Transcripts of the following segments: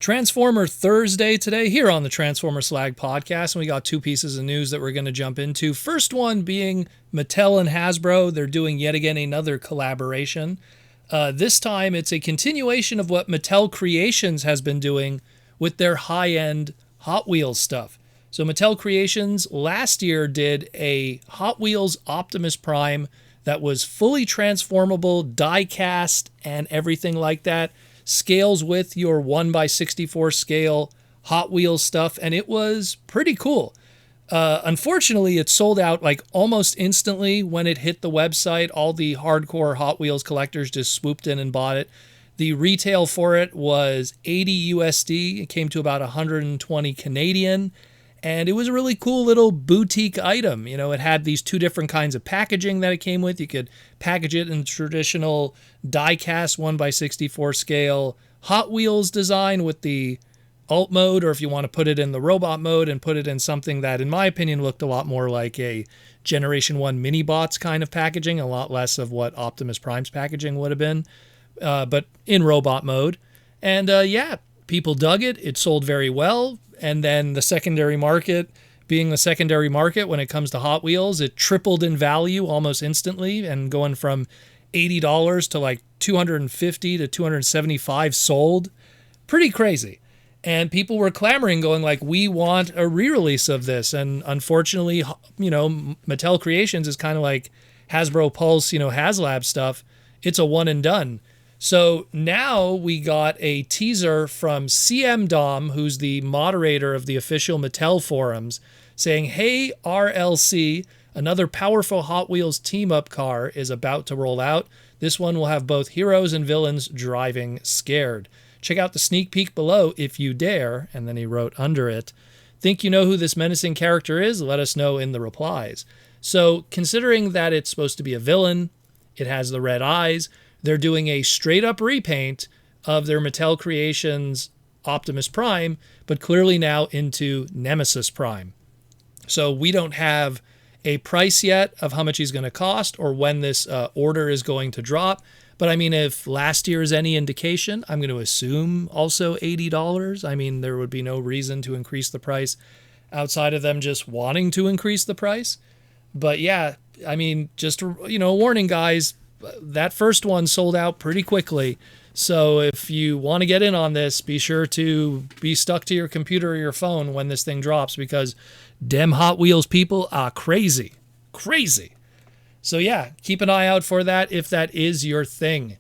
Transformer Thursday today here on the Transformer Slag podcast, and we got two pieces of news that we're going to jump into. First one being Mattel and Hasbro. They're doing yet again another collaboration. This time it's a continuation of what Mattel Creations has been doing with their high-end Hot Wheels stuff. So Mattel Creations last year did a Hot Wheels Optimus Prime that was fully transformable, die-cast, and everything like that. Scales with your 1x64 scale Hot Wheels stuff, and it was pretty cool. Unfortunately, it sold out like almost instantly when it hit the website. All the hardcore Hot Wheels collectors just swooped in and bought it. The retail for it was 80 USD. It came to about 120 Canadian. And it was a really cool little boutique item. You know, it had these two different kinds of packaging that it came with. You could package it in traditional die-cast 1x64 scale Hot Wheels design with the alt mode, or if you want to put it in the robot mode and put it in something that, in my opinion, looked a lot more like a Generation 1 mini-bots kind of packaging, a lot less of what Optimus Prime's packaging would have been, but in robot mode. And yeah, people dug it. It sold very well. And then the secondary market, being the secondary market when it comes to Hot Wheels, it tripled in value almost instantly, and going from $80 to like $250 to $275 sold. Pretty crazy. And people were clamoring, going like, we want a re-release of this. And unfortunately, you know, Mattel Creations is kind of like Hasbro Pulse, you know, HasLab stuff. It's a one and done. So now we got a teaser from CM Dom, who's the moderator of the official Mattel forums, saying, hey, RLC, another powerful Hot Wheels team-up car is about to roll out. This one will have both heroes and villains driving scared. Check out the sneak peek below if you dare. And then he wrote under it, think you know who this menacing character is? Let us know in the replies. So considering that it's supposed to be a villain, it has the red eyes, they're doing a straight-up repaint of their Mattel Creations Optimus Prime, but clearly now into Nemesis Prime. So we don't have a price yet of how much he's going to cost or when this order is going to drop. But I mean, if last year is any indication, I'm going to assume also $80. I mean, there would be no reason to increase the price outside of them just wanting to increase the price. But yeah, I mean, just, you know, warning, guys, that first one sold out pretty quickly. So if you want to get in on this, be sure to be stuck to your computer or your phone when this thing drops, because dem Hot Wheels people are crazy. Crazy. So yeah, keep an eye out for that if that is your thing.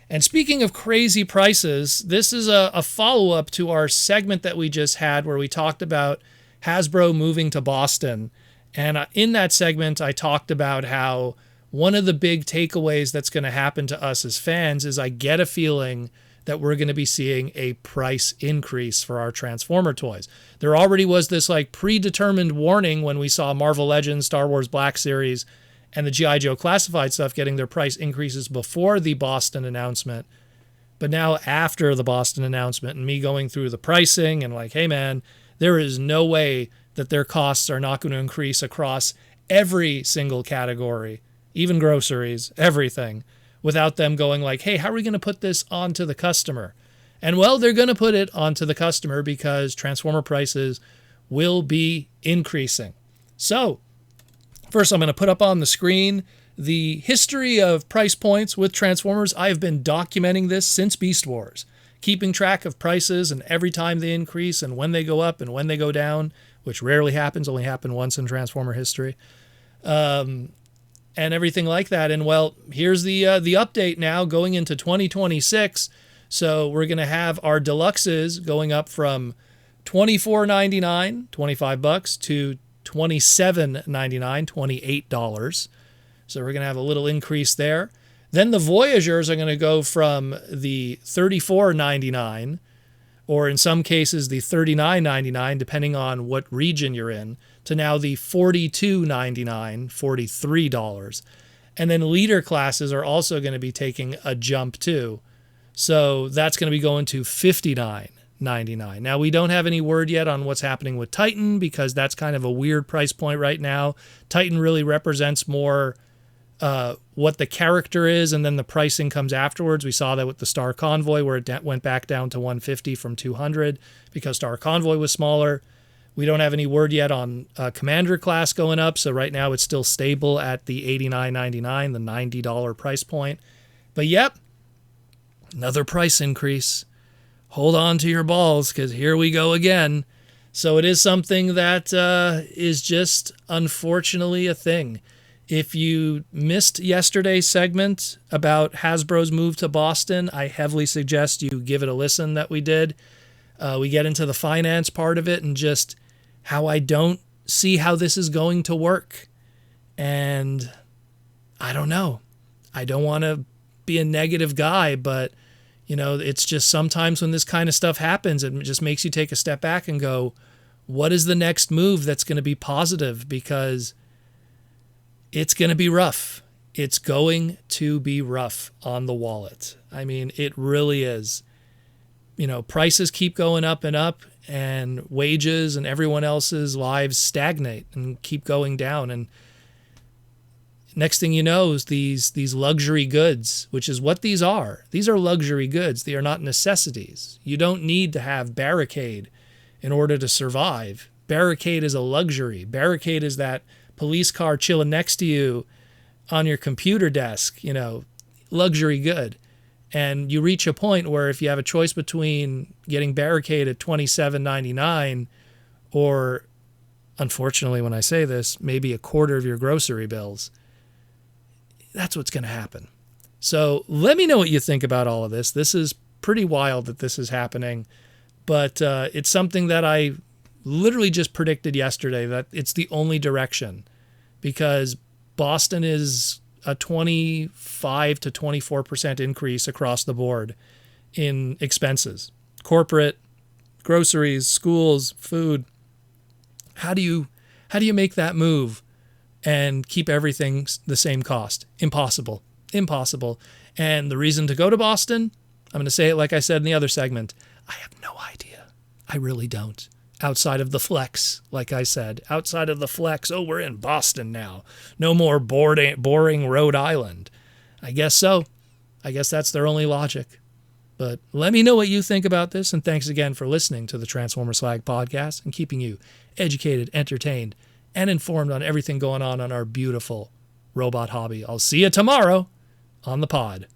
And speaking of crazy prices, this is a follow-up to our segment that we just had where we talked about Hasbro moving to Boston. And in that segment, I talked about how one of the big takeaways that's going to happen to us as fans is I get a feeling that we're going to be seeing a price increase for our Transformer toys. There already was this like predetermined warning when we saw Marvel Legends, Star Wars Black Series, and the G.I. Joe Classified stuff getting their price increases before the Boston announcement. But now after the Boston announcement and me going through the pricing and like, hey man, there is no way that their costs are not going to increase across every single category, even groceries, everything, without them going like, hey, how are we going to put this onto the customer? And well, they're going to put it onto the customer because Transformer prices will be increasing. So first, I'm going to put up on the screen the history of price points with Transformers. I have been documenting this since Beast Wars, keeping track of prices and every time they increase and when they go up and when they go down, which rarely happens, only happened once in Transformer history. And everything like that. And well, here's the update now going into 2026. So we're going to have our deluxes going up from $24.99, $25 to $27.99, $28. So we're going to have a little increase there. Then the Voyagers are going to go from the $34.99, or in some cases the $39.99, depending on what region you're in, to now the $42.99, $43. And then leader classes are also going to be taking a jump too. So that's going to be going to $59.99. Now, we don't have any word yet on what's happening with Titan because that's kind of a weird price point right now. Titan really represents more what the character is, and then the pricing comes afterwards. We saw that with the Star Convoy, where it went back down to 150 from 200 because Star Convoy was smaller. We don't have any word yet on Commander class going up, so right now it's still stable at the $89.99, the $90 price point. But yep, another price increase. Hold on to your balls, because here we go again. So it is something that is just unfortunately a thing. If you missed yesterday's segment about Hasbro's move to Boston, I heavily suggest you give it a listen that we did. We get into the finance part of it and just how I don't see how this is going to work. And I don't know. I don't want to be a negative guy, but you know, it's just sometimes when this kind of stuff happens, it just makes you take a step back and go, what is the next move that's going to be positive? Because it's going to be rough. It's going to be rough on the wallet. I mean, it really is. You know, prices keep going up, and wages and everyone else's lives stagnate and keep going down. And next thing you know is these luxury goods, which is what these are. These are luxury goods. They are not necessities. You don't need to have Barricade in order to survive. Barricade is a luxury. Barricade is that police car chilling next to you on your computer desk, you know, luxury good. And you reach a point where if you have a choice between getting Barricade at $27.99 or, unfortunately when I say this, maybe a quarter of your grocery bills, that's what's going to happen. So let me know what you think about all of this. This is pretty wild that this is happening, but it's something that I literally just predicted yesterday, that it's the only direction, because Boston is a 25 to 24% increase across the board in expenses. Corporate, groceries, schools, food. How do you make that move and keep everything the same cost? Impossible. And the reason to go to Boston, I'm going to say it like I said in the other segment, I have no idea. I really don't. Outside of the flex, like I said, outside of the flex, oh, we're in Boston now. No more boring Rhode Island. I guess so. I guess that's their only logic. But let me know what you think about this, and thanks again for listening to the Transformer Slag podcast and keeping you educated, entertained, and informed on everything going on our beautiful robot hobby. I'll see you tomorrow on the pod.